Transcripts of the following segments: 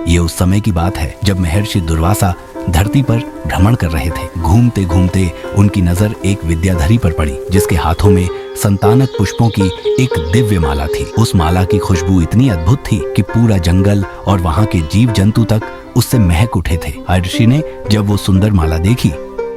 ये उस समय की बात है जब महर्षि दुर्वासा धरती पर भ्रमण कर रहे थे। घूमते घूमते उनकी नजर एक विद्याधरी पर पड़ी जिसके हाथों में संतानक पुष्पों की एक दिव्य माला थी। उस माला की खुशबू इतनी अद्भुत थी कि पूरा जंगल और वहाँ के जीव जंतु तक उससे महक उठे थे। महर्षि ने जब वो सुंदर माला देखी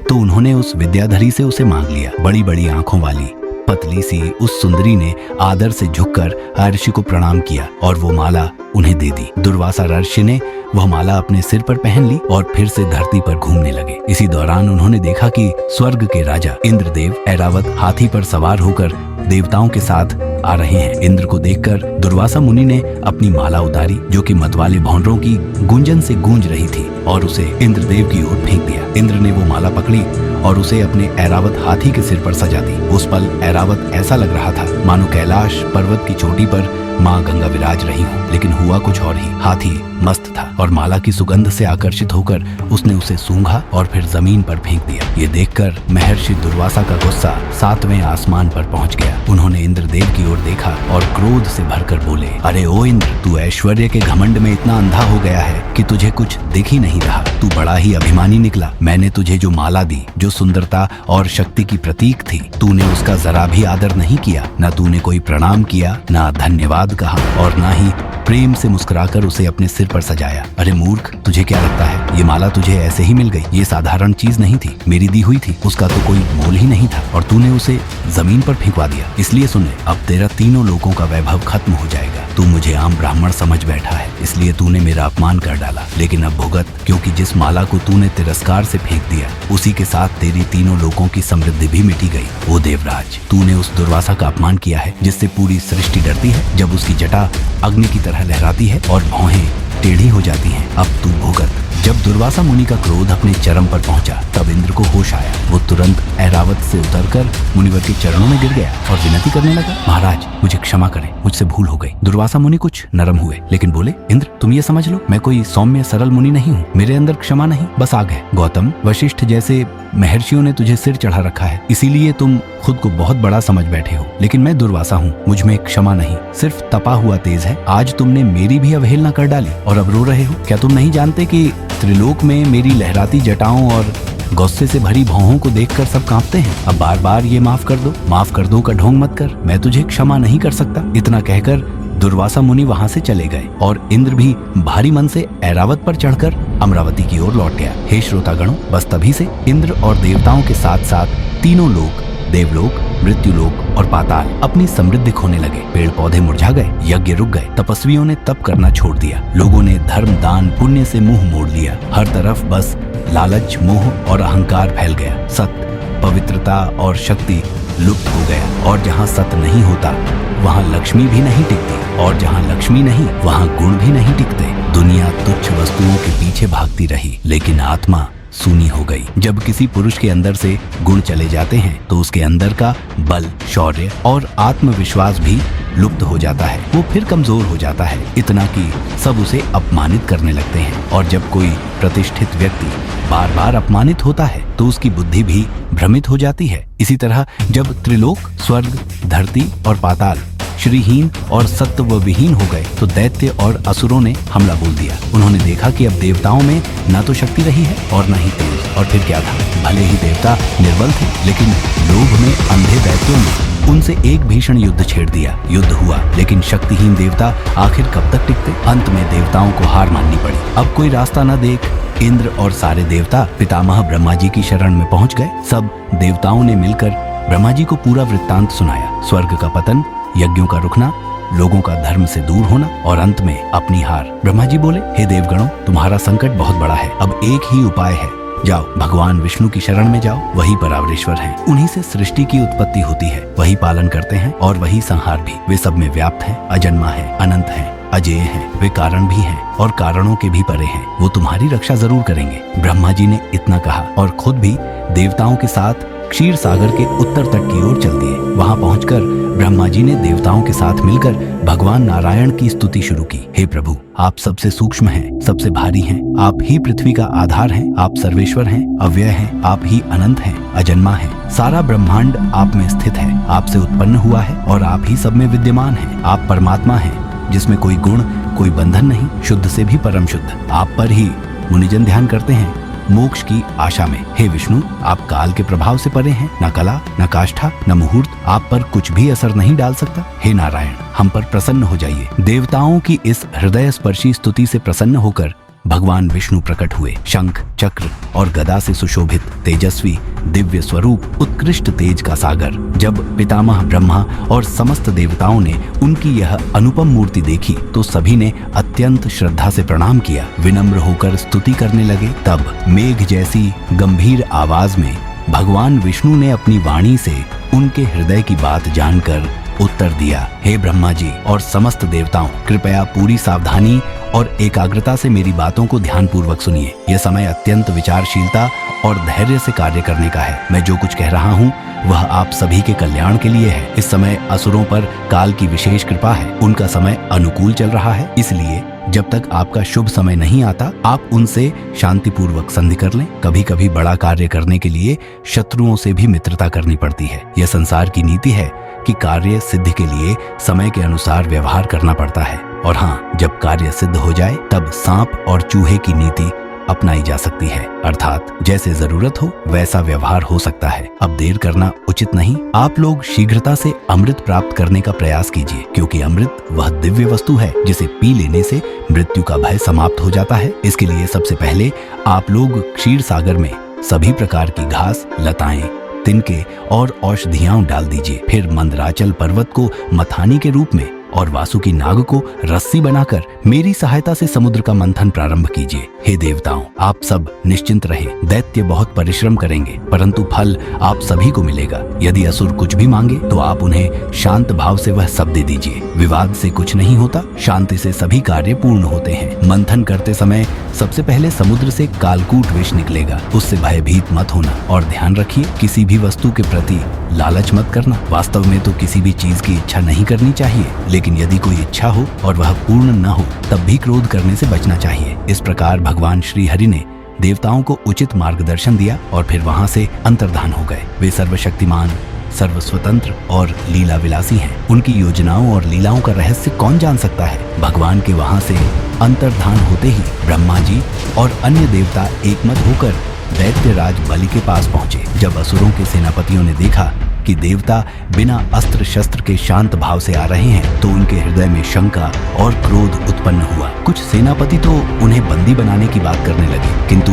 तो उन्होंने उस विद्याधरी से उसे मांग लिया। बड़ी बड़ी आंखों वाली पतली सी उस सुंदरी ने आदर से झुककर महर्षि को प्रणाम किया और वो माला उन्हें दे दी। दुर्वासा ऋषि ने वह माला अपने सिर पर पहन ली और फिर से धरती पर घूमने लगे। इसी दौरान उन्होंने देखा कि स्वर्ग के राजा इंद्रदेव ऐरावत हाथी पर सवार होकर देवताओं के साथ आ रहे हैं। इंद्र को देखकर दुर्वासा मुनि ने अपनी माला उतारी जो कि मतवाले भौंडरों की गूंजन से गूंज रही थी और उसे इंद्रदेव की ओर फेंक दिया। इंद्र ने वो माला पकड़ी और उसे अपने ऐरावत हाथी के सिर पर सजा दी। उस पल ऐरावत ऐसा लग रहा था मानो कैलाश पर्वत की चोटी पर माँ गंगा विराज रही हो, लेकिन हुआ कुछ और ही। हाथी मस्त था और माला की सुगंध से आकर्षित होकर उसने उसे सूंघा और फिर जमीन पर फेंक दिया। ये देखकर महर्षि दुर्वासा का गुस्सा 7वें आसमान पर पहुंच गया। उन्होंने इंद्रदेव की ओर देखा और क्रोध से भरकर बोले, अरे ओ इंद्र, तू ऐश्वर्य के घमंड में इतना अंधा हो गया है कि तुझे कुछ दिख ही नहीं रहा। तू बड़ा ही अभिमानी निकला। मैंने तुझे जो माला दी, जो सुंदरता और शक्ति की प्रतीक थी, तूने उसका जरा भी आदर नहीं किया। न तूने कोई प्रणाम किया, न धन्यवाद कहा और ना ही प्रेम से मुस्कुराकर उसे अपने सिर पर सजाया। अरे मूर्ख, तुझे क्या लगता है ये माला तुझे ऐसे ही मिल गई? ये साधारण चीज नहीं थी, मेरी दी हुई थी। उसका तो कोई मोल ही नहीं था और तूने उसे जमीन पर फेंकवा दिया। इसलिए सुन ले, अब तेरा तीनों लोगों का वैभव खत्म हो जाएगा। तू मुझे आम ब्राह्मण समझ बैठा है, इसलिए तूने मेरा अपमान कर डाला। लेकिन अब भुगत, क्योंकि जिस माला को तूने तिरस्कार से फेंक दिया उसी के साथ तेरी तीनों लोगों की समृद्धि भी मिटी गई। ओ देवराज, तूने उस दुर्वासा का अपमान किया है जिससे पूरी सृष्टि डरती है जब उसकी जटा अग्नि की तरह लहराती है और भौहें टेढ़ी हो जाती हैं। अब तू भुगत। जब दुर्वासा मुनि का क्रोध अपने चरम पर पहुंचा तब इंद्र को होश आया। वो तुरंत ऐरावत से उतरकर मुनिवर के चरणों में गिर गया और विनती करने लगा, महाराज मुझे क्षमा करें, मुझसे भूल हो गई। दुर्वासा मुनि कुछ नरम हुए लेकिन बोले, इंद्र तुम ये समझ लो, मैं कोई सौम्य सरल मुनि नहीं हूँ। मेरे अंदर क्षमा नहीं, बस आग है। गौतम, वशिष्ठ जैसे महर्षियों ने तुझे सिर चढ़ा रखा है, इसीलिए तुम खुद को बहुत बड़ा समझ बैठे हो। लेकिन मैं दुर्वासा हूँ, मुझ में क्षमा नहीं, सिर्फ तपा हुआ तेज है। आज तुमने मेरी भी अवहेलना कर डाली और अब रो रहे हो। क्या तुम नहीं जानते कि त्रिलोक में मेरी लहराती जटाओं और गुस्से से भरी भौहों को देखकर सब कांपते हैं? अब बार बार ये माफ कर दो का ढोंग मत कर, मैं तुझे क्षमा नहीं कर सकता। इतना कहकर दुर्वासा मुनि वहां से चले गए और इंद्र भी भारी मन से ऐरावत पर चढ़कर अमरावती की ओर लौट गया। हे श्रोतागणों, बस तभी से इंद्र और देवताओं के साथ साथ तीनों लोग, देवलोक, मृत्युलोक और पाताल, अपनी समृद्धि खोने लगे। पेड़ पौधे मुरझा गए, यज्ञ रुक गए, तपस्वियों ने तप करना छोड़ दिया, लोगों ने धर्म दान पुण्य से मुंह मोड़ लिया। हर तरफ बस लालच, मोह और अहंकार फैल गया। सत्य, पवित्रता और शक्ति लुप्त हो गया और जहाँ सत्य नहीं होता वहाँ लक्ष्मी भी नहीं टिकती और जहाँ लक्ष्मी नहीं वहाँ गुण भी नहीं टिकते। दुनिया तुच्छ वस्तुओं के पीछे भागती रही लेकिन आत्मा सूनी हो गई। जब किसी पुरुष के अंदर से गुण चले जाते हैं तो उसके अंदर का बल, शौर्य और आत्मविश्वास भी लुप्त हो जाता है। वो फिर कमजोर हो जाता है, इतना कि सब उसे अपमानित करने लगते हैं। और जब कोई प्रतिष्ठित व्यक्ति बार बार अपमानित होता है तो उसकी बुद्धि भी भ्रमित हो जाती है। इसी तरह जब त्रिलोक, स्वर्ग, धरती और पाताल श्रीहीन और सत्व विहीन हो गए तो दैत्य और असुरों ने हमला बोल दिया। उन्होंने देखा कि अब देवताओं में न तो शक्ति रही है और न ही तेज। और फिर क्या था, भले ही देवता निर्बल थे लेकिन लोभ में अंधे दैत्यों ने उनसे एक भीषण युद्ध छेड़ दिया। युद्ध हुआ लेकिन शक्तिहीन देवता आखिर कब तक टिकते? अंत में देवताओं को हार माननी पड़ी। अब कोई रास्ता न देख इंद्र और सारे देवता पितामह ब्रह्मा जी की शरण में पहुंच गए। सब देवताओं ने मिलकर ब्रह्मा जी को पूरा वृत्तांत सुनाया। स्वर्ग का पतन, यज्ञों का रुकना, लोगों का धर्म से दूर होना और अंत में अपनी हार। ब्रह्मा जी बोले, हे देवगणों, तुम्हारा संकट बहुत बड़ा है। अब एक ही उपाय है, जाओ भगवान विष्णु की शरण में जाओ, वही परावरेश्वर हैं। उन्हीं से सृष्टि की उत्पत्ति होती है, वही पालन करते हैं और वही संहार भी। वे सब में व्याप्त हैं, अजन्मा है, अनंत है, अजेय हैं। वे कारण भी हैं और कारणों के भी परे हैं। वो तुम्हारी रक्षा जरूर करेंगे। ब्रह्मा जी ने इतना कहा और खुद भी देवताओं के साथ क्षीर सागर के उत्तर तट की ओर चल दिए। वहां पहुंचकर ब्रह्मा जी ने देवताओं के साथ मिलकर भगवान नारायण की स्तुति शुरू की। हे प्रभु, आप सबसे सूक्ष्म हैं, सबसे भारी हैं, आप ही पृथ्वी का आधार हैं, आप सर्वेश्वर हैं, अव्यय हैं, आप ही अनंत हैं, अजन्मा हैं। सारा ब्रह्मांड आप में स्थित है, आपसे उत्पन्न हुआ है और आप ही सब में विद्यमान हैं। आप परमात्मा हैं, जिसमें कोई गुण, कोई बंधन नहीं, शुद्ध से भी परम शुद्ध। आप पर ही मुनिजन ध्यान करते हैं मोक्ष की आशा में। हे विष्णु, आप काल के प्रभाव से परे हैं। न कला, न काष्ठा, न मुहूर्त आप पर कुछ भी असर नहीं डाल सकता। हे नारायण, हम पर प्रसन्न हो जाइए। देवताओं की इस हृदय स्पर्शी स्तुति से प्रसन्न होकर भगवान विष्णु प्रकट हुए। शंख, चक्र और गदा से सुशोभित, तेजस्वी, दिव्य स्वरूप, उत्कृष्ट तेज का सागर। जब पितामह ब्रह्मा और समस्त देवताओं ने उनकी यह अनुपम मूर्ति देखी तो सभी ने अत्यंत श्रद्धा से प्रणाम किया, विनम्र होकर स्तुति करने लगे। तब मेघ जैसी गंभीर आवाज में भगवान विष्णु ने अपनी वाणी से उनके हृदय की बात जानकर उत्तर दिया। हे ब्रह्मा जी और समस्त देवताओं, कृपया पूरी सावधानी और एकाग्रता से मेरी बातों को ध्यान पूर्वक सुनिए। यह समय अत्यंत विचारशीलता और धैर्य से कार्य करने का है। मैं जो कुछ कह रहा हूँ वह आप सभी के कल्याण के लिए है। इस समय असुरों पर काल की विशेष कृपा है, उनका समय अनुकूल चल रहा है। इसलिए जब तक आपका शुभ समय नहीं आता आप उनसे शांतिपूर्वक संधि कर लें। कभी कभी बड़ा कार्य करने के लिए शत्रुओं से भी मित्रता करनी पड़ती है। यह संसार की नीति है कि कार्य सिद्धि के लिए समय के अनुसार व्यवहार करना पड़ता है। और हाँ, जब कार्य सिद्ध हो जाए तब सांप और चूहे की नीति अपनाई जा सकती है, अर्थात जैसे जरूरत हो वैसा व्यवहार हो सकता है। अब देर करना उचित नहीं। आप लोग शीघ्रता से अमृत प्राप्त करने का प्रयास कीजिए, क्योंकि अमृत वह दिव्य वस्तु है जिसे पी लेने से मृत्यु का भय समाप्त हो जाता है। इसके लिए सबसे पहले आप लोग क्षीर सागर में सभी प्रकार की घास, लताएं, तिनके और औषधियां डाल दीजिए। फिर मंदराचल पर्वत को मथानी के रूप में और वासुकी नाग को रस्सी बनाकर मेरी सहायता से समुद्र का मंथन प्रारंभ कीजिए। हे देवताओं, आप सब निश्चिंत रहे। दैत्य बहुत परिश्रम करेंगे परंतु फल आप सभी को मिलेगा। यदि असुर कुछ भी मांगे तो आप उन्हें शांत भाव से वह सब दे दीजिए। विवाद से कुछ नहीं होता, शांति से सभी कार्य पूर्ण होते हैं। मंथन करते समय सबसे पहले समुद्र से कालकूट विष निकलेगा, उससे भयभीत मत होना। और ध्यान रखिए, किसी भी वस्तु के प्रति लालच मत करना। वास्तव में तो किसी भी चीज की इच्छा नहीं करनी चाहिए, लेकिन यदि कोई इच्छा हो और वह पूर्ण न हो तब भी क्रोध करने से बचना चाहिए। इस प्रकार भगवान श्री हरि ने देवताओं को उचित मार्गदर्शन दिया और फिर वहां से अंतर्धान हो गए। वे सर्वशक्तिमान, सर्वस्वतंत्र और लीला विलासी हैं। उनकी योजनाओं और लीलाओं का रहस्य कौन जान सकता है। भगवान के वहां से अंतर्धान होते ही ब्रह्मा जी और अन्य देवता एकमत होकर दैत्यराज बलि के पास पहुंचे। जब असुरों के सेनापतियों ने देखा कि देवता बिना अस्त्र शस्त्र के शांत भाव से आ रहे हैं तो उनके हृदय में शंका और क्रोध उत्पन्न हुआ। कुछ सेनापति तो उन्हें बंदी बनाने की बात करने लगे, किंतु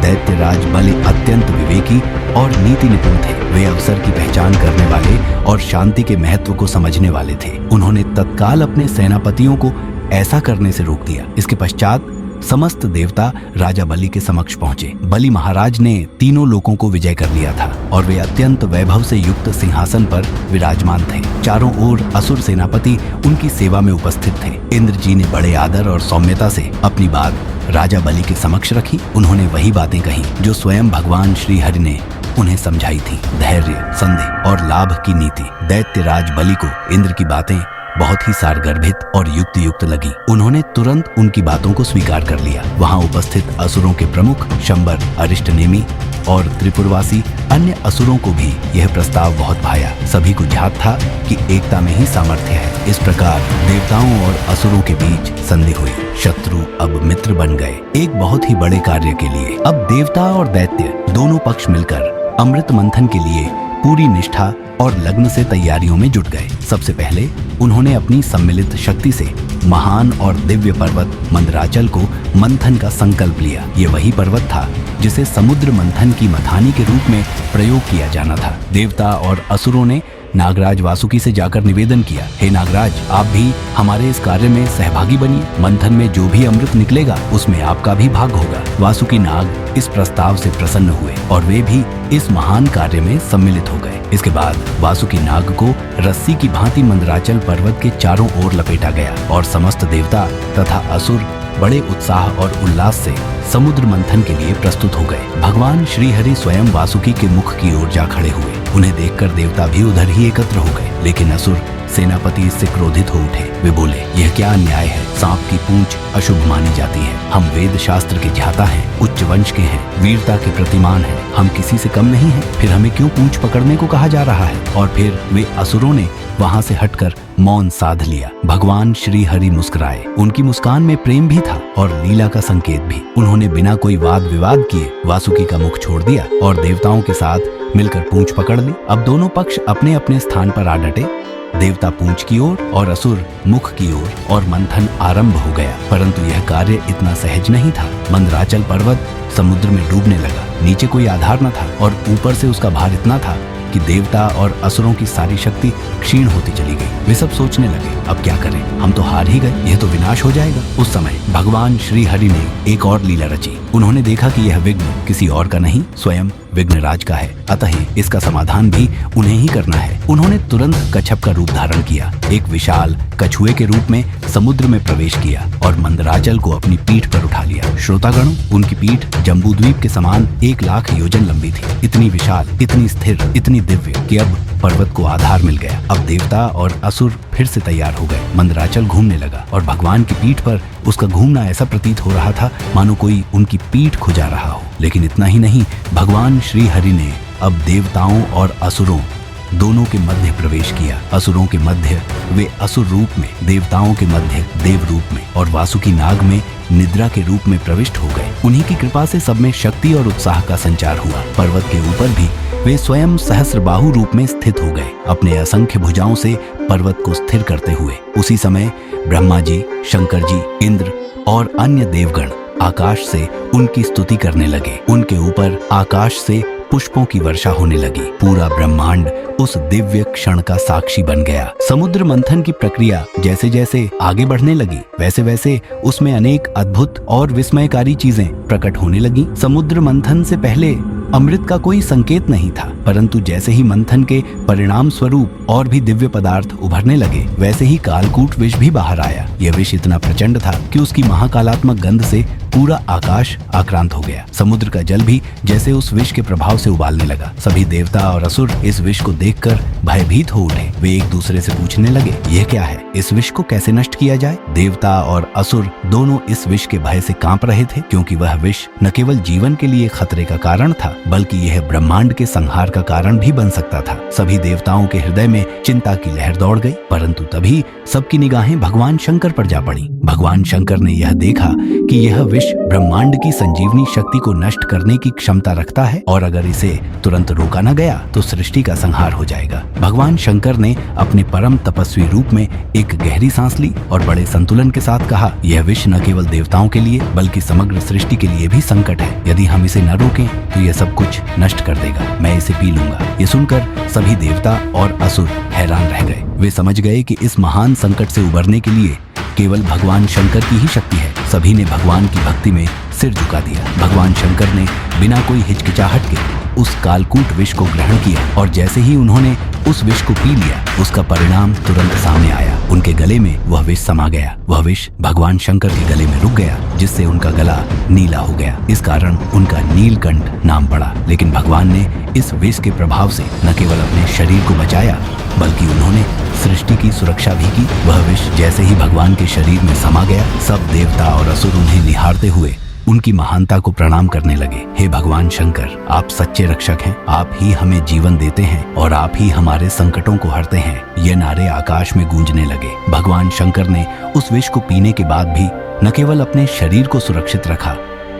दैत्यराज बलि अत्यंत विवेकी और नीति निपुण थे। वे अवसर की पहचान करने वाले और शांति के महत्व को समझने वाले थे। उन्होंने तत्काल अपने सेनापतियों को ऐसा करने से रोक दिया। इसके पश्चात समस्त देवता राजा बलि के समक्ष पहुंचे। बलि महाराज ने तीनों लोकों को विजय कर लिया था और वे अत्यंत वैभव से युक्त सिंहासन पर विराजमान थे। चारों ओर असुर सेनापति उनकी सेवा में उपस्थित थे। इंद्र जी ने बड़े आदर और सौम्यता से अपनी बात राजा बलि के समक्ष रखी। उन्होंने वही बातें कही जो स्वयं भगवान श्री हरि ने उन्हें समझाई थी। धैर्य, संदेह और लाभ की नीति। दैत्यराज बलि को इंद्र की बातें बहुत ही सारगर्भित और युक्त लगी। उन्होंने तुरंत उनकी बातों को स्वीकार कर लिया। वहां उपस्थित असुरों के प्रमुख शंबर, अरिष्टनेमी और त्रिपुरवासी अन्य असुरों को भी यह प्रस्ताव बहुत भाया। सभी को ध्यात था कि एकता में ही सामर्थ्य है। इस प्रकार देवताओं और असुरों के बीच संधि हुई। शत्रु अब मित्र बन गए, एक बहुत ही बड़े कार्य के लिए। अब देवता और दैत्य दोनों पक्ष मिलकर अमृत मंथन के लिए पूरी निष्ठा और लग्न से तैयारियों में जुट गए। सबसे पहले उन्होंने अपनी सम्मिलित शक्ति से महान और दिव्य पर्वत मंदराचल को मंथन का संकल्प लिया। ये वही पर्वत था जिसे समुद्र मंथन की मथानी के रूप में प्रयोग किया जाना था। देवता और असुरों ने नागराज वासुकी से जाकर निवेदन किया, हे नागराज, आप भी हमारे इस कार्य में सहभागी बनिए। मंथन में जो भी अमृत निकलेगा उसमें आपका भी भाग होगा। वासुकी नाग इस प्रस्ताव से प्रसन्न हुए और वे भी इस महान कार्य में सम्मिलित हो गए। इसके बाद वासुकी नाग को रस्सी की भांति मंदराचल पर्वत के चारों ओर लपेटा गया और समस्त देवता तथा असुर बड़े उत्साह और उल्लास से समुद्र मंथन के लिए प्रस्तुत हो गए। भगवान श्री हरि स्वयं वासुकी के मुख की ओर जा खड़े हुए। उन्हें देखकर देवता भी उधर ही एकत्र हो गए, लेकिन असुर सेनापति इससे क्रोधित हो उठे। वे बोले, यह क्या अन्याय है। सांप की पूंछ अशुभ मानी जाती है। हम वेद शास्त्र के ज्ञाता हैं, उच्च वंश के हैं, वीरता के प्रतिमान हैं। हम किसी से कम नहीं हैं, फिर हमें क्यों पूंछ पकड़ने को कहा जा रहा है। और फिर वे असुरों ने वहां से हटकर मौन साध लिया। भगवान श्री हरि मुस्कुराए। उनकी मुस्कान में प्रेम भी था और लीला का संकेत भी। उन्होंने बिना कोई वाद विवाद किए वासुकी का मुख छोड़ दिया और देवताओं के साथ मिलकर पूंछ पकड़ ली। अब दोनों पक्ष अपने अपने स्थान पर आ डटे। देवता पूंछ की ओर और असुर मुख की ओर, और मंथन आरंभ हो गया। परंतु यह कार्य इतना सहज नहीं था। मंदराचल पर्वत समुद्र में डूबने लगा। नीचे कोई आधार न था और ऊपर से उसका भार इतना था कि देवता और असुरों की सारी शक्ति क्षीण होती चली गई। वे सब सोचने लगे, अब क्या करें, हम तो हार ही गए, यह तो विनाश हो जाएगा। उस समय भगवान श्री हरि ने एक और लीला रची। उन्होंने देखा कि यह विघ्न किसी और का नहीं, स्वयं विघ्नराज का है, अतः इसका समाधान भी उन्हें ही करना है। उन्होंने तुरंत कच्छप का रूप धारण किया, एक विशाल कछुए के रूप में समुद्र में प्रवेश किया और मंदराचल को अपनी पीठ पर उठा लिया। श्रोतागणों, उनकी पीठ जम्बूद्वीप के समान 1,00,000 योजन लंबी थी। इतनी विशाल, इतनी स्थिर, इतनी दिव्य कि अब पर्वत को आधार मिल गया। अब देवता और असुर फिर से तैयार हो गए। मंदराचल घूमने लगा और भगवान की पीठ पर उसका घूमना ऐसा प्रतीत हो रहा था मानो कोई उनकी पीठ खुजा रहा हो। लेकिन इतना ही नहीं, भगवान श्री हरि ने अब देवताओं और असुरों दोनों के मध्य प्रवेश किया। असुरों के मध्य वे असुर रूप में, देवताओं के मध्य देव रूप में और वासुकी नाग में निद्रा के रूप में प्रविष्ट हो गए। उन्हीं की कृपा से सब में शक्ति और उत्साह का संचार हुआ। पर्वत के ऊपर भी वे स्वयं सहस्रबाहु रूप में स्थित हो गए, अपने असंख्य भुजाओं से पर्वत को स्थिर करते हुए। उसी समय ब्रह्मा जी, शंकर जी, इंद्र और अन्य देवगण आकाश से उनकी स्तुति करने लगे। उनके ऊपर आकाश से पुष्पों की वर्षा होने लगी। पूरा ब्रह्मांड उस दिव्य क्षण का साक्षी बन गया। समुद्र मंथन की प्रक्रिया जैसे जैसे आगे बढ़ने लगी, वैसे वैसे उसमें अनेक अद्भुत और विस्मयकारी चीजें प्रकट होने लगी। समुद्र मंथन से पहले अमृत का कोई संकेत नहीं था, परंतु जैसे ही मंथन के परिणाम स्वरूप और भी दिव्य पदार्थ उभरने लगे, वैसे ही कालकूट विष भी बाहर आया। यह विष इतना प्रचंड था कि उसकी महाकालात्मक गंध से पूरा आकाश आक्रांत हो गया। समुद्र का जल भी जैसे उस विष के प्रभाव से उबालने लगा। सभी देवता और असुर इस विष को देखकर भयभीत हो उठे। वे एक दूसरे से पूछने लगे, यह क्या है, इस विष को कैसे नष्ट किया जाए? देवता और असुर दोनों इस विष के भय से कांप रहे थे, क्योंकि वह विष न केवल जीवन के लिए खतरे का कारण था, बल्कि यह ब्रह्मांड के संहार का कारण भी बन सकता था। सभी देवताओं के हृदय में चिंता की लहर दौड़ गई, परंतु तभी सबकी निगाहें भगवान शंकर पर जा पड़ी। भगवान शंकर ने यह देखा कि यह विष ब्रह्मांड की संजीवनी शक्ति को नष्ट करने की क्षमता रखता है और अगर इसे तुरंत रोका न गया तो सृष्टि का संहार हो जाएगा। भगवान शंकर ने अपने परम तपस्वी रूप में एक गहरी सांस ली और बड़े संतुलन के साथ कहा, यह विष न केवल देवताओं के लिए बल्कि समग्र सृष्टि के लिए भी संकट है। यदि हम इसे न रोकें तो यह सब कुछ नष्ट कर देगा। मैं इसे पी लूंगा। ये सुनकर सभी देवता और असुर हैरान रह गए। वे समझ गए कि इस महान संकट से उबरने के लिए केवल भगवान शंकर की ही शक्ति है। सभी ने भगवान की भक्ति में सिर झुका दिया। भगवान शंकर ने बिना कोई हिचकिचाहट के उस कालकूट विष को ग्रहण किया और जैसे ही उन्होंने उस विष को पी लिया, उसका परिणाम तुरंत सामने आया। उनके गले में वह विष समा गया। वह विष भगवान शंकर के गले में रुक गया, जिससे उनका गला नीला हो गया। इस कारण उनका नीलकंठ नाम पड़ा। लेकिन भगवान ने इस विष के प्रभाव से न केवल अपने शरीर को बचाया, बल्कि उन्होंने सृष्टि की सुरक्षा भी की। वह विष जैसे ही भगवान के शरीर में समा गया, सब देवता और असुर उन्हें निहारते हुए उनकी महानता को प्रणाम करने लगे। हे भगवान शंकर, आप सच्चे रक्षक हैं। आप ही हमें जीवन देते हैं और आप ही हमारे संकटों को हरते हैं। ये नारे आकाश में गूंजने लगे। भगवान शंकर ने उस विष को पीने के बाद भी न केवल अपने शरीर को सुरक्षित रखा,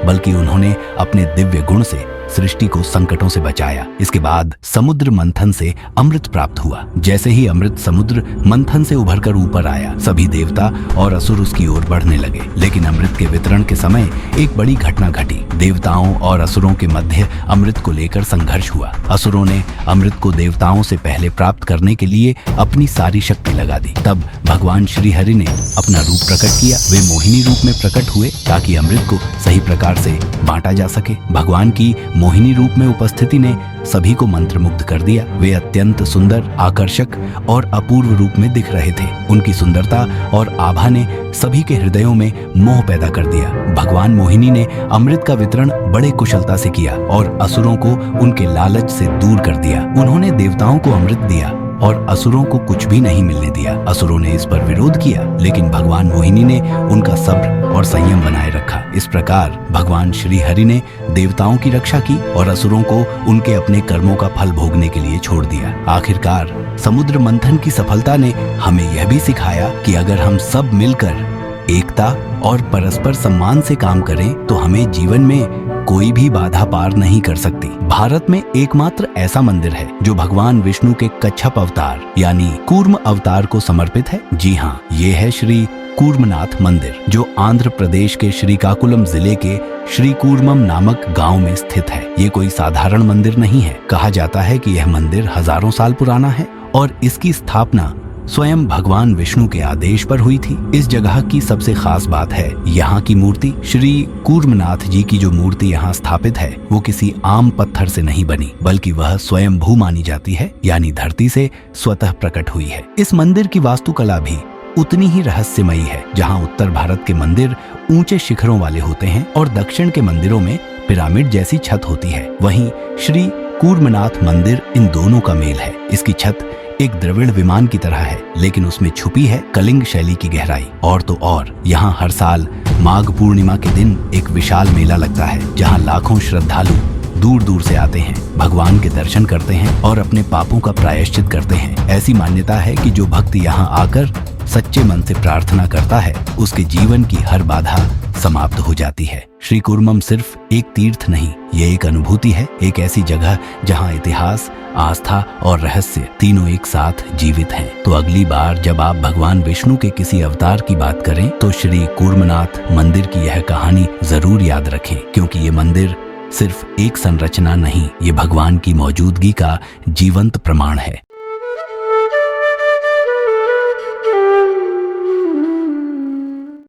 बल्कि उन्होंने अपने दिव्य गुण से सृष्टि को संकटों से बचाया। इसके बाद समुद्र मंथन से अमृत प्राप्त हुआ। जैसे ही अमृत समुद्र मंथन से उभरकर ऊपर आया, सभी देवता और असुर उसकी ओर बढ़ने लगे। लेकिन अमृत के वितरण के समय एक बड़ी घटना घटी। देवताओं और असुरों के मध्य अमृत को लेकर संघर्ष हुआ। असुरों ने अमृत को देवताओं से पहले प्राप्त करने के लिए अपनी सारी शक्ति लगा दी। तब भगवान श्री हरि ने अपना रूप प्रकट किया। वे मोहिनी रूप में प्रकट हुए ताकि अमृत को सही प्रकार से बांटा जा सके। भगवान की मोहिनी रूप में उपस्थिति ने सभी को मंत्रमुग्ध कर दिया। वे अत्यंत सुंदर, आकर्षक और अपूर्व रूप में दिख रहे थे। उनकी सुंदरता और आभा ने सभी के हृदयों में मोह पैदा कर दिया। भगवान मोहिनी ने अमृत का वितरण बड़े कुशलता से किया और असुरों को उनके लालच से दूर कर दिया। उन्होंने देवताओं को अमृत दिया, और असुरों को कुछ भी नहीं मिलने दिया। असुरों ने इस पर विरोध किया, लेकिन भगवान मोहिनी ने उनका सब्र और संयम बनाए रखा। इस प्रकार भगवान श्री हरि ने देवताओं की रक्षा की और असुरों को उनके अपने कर्मों का फल भोगने के लिए छोड़ दिया। आखिरकार समुद्र मंथन की सफलता ने हमें यह भी सिखाया कि अगर हम सब मिलकर एकता और परस्पर सम्मान से काम करें तो हमें जीवन में कोई भी बाधा पार नहीं कर सकती। भारत में एकमात्र ऐसा मंदिर है जो भगवान विष्णु के कच्छप अवतार यानी कूर्म अवतार को समर्पित है। जी हाँ, ये है श्री कूर्मनाथ मंदिर, जो आंध्र प्रदेश के श्रीकाकुलम जिले के श्री कूर्मम नामक गांव में स्थित है। ये कोई साधारण मंदिर नहीं है। कहा जाता है कि यह मंदिर हजारों साल पुराना है और इसकी स्थापना स्वयं भगवान विष्णु के आदेश पर हुई थी। इस जगह की सबसे खास बात है यहाँ की मूर्ति। श्री कूर्मनाथ जी की जो मूर्ति यहाँ स्थापित है वो किसी आम पत्थर से नहीं बनी, बल्कि वह स्वयं भू मानी जाती है, यानी धरती से स्वतः प्रकट हुई है। इस मंदिर की वास्तुकला भी उतनी ही रहस्यमयी है। जहाँ उत्तर भारत के मंदिर ऊंचे शिखरों वाले होते हैं और दक्षिण के मंदिरों में पिरामिड जैसी छत होती है, वहीं श्री कूर्मनाथ मंदिर इन दोनों का मेल है। इसकी छत एक द्रविड़ विमान की तरह है, लेकिन उसमें छुपी है कलिंग शैली की गहराई। और तो और यहाँ हर साल माघ पूर्णिमा के दिन एक विशाल मेला लगता है, जहाँ लाखों श्रद्धालु दूर दूर से आते हैं, भगवान के दर्शन करते हैं और अपने पापों का प्रायश्चित करते हैं। ऐसी मान्यता है कि जो भक्त यहाँ आकर सच्चे मन से प्रार्थना करता है, उसके जीवन की हर बाधा समाप्त हो जाती है। श्री कूर्मम सिर्फ एक तीर्थ नहीं, ये एक अनुभूति है, एक ऐसी जगह जहाँ इतिहास, आस्था और रहस्य तीनों एक साथ जीवित हैं। तो अगली बार जब आप भगवान विष्णु के किसी अवतार की बात करें तो श्री कूर्मनाथ मंदिर की यह कहानी जरूर याद रखें, क्योंकि ये मंदिर सिर्फ एक संरचना नहीं, ये भगवान की मौजूदगी का जीवंत प्रमाण है।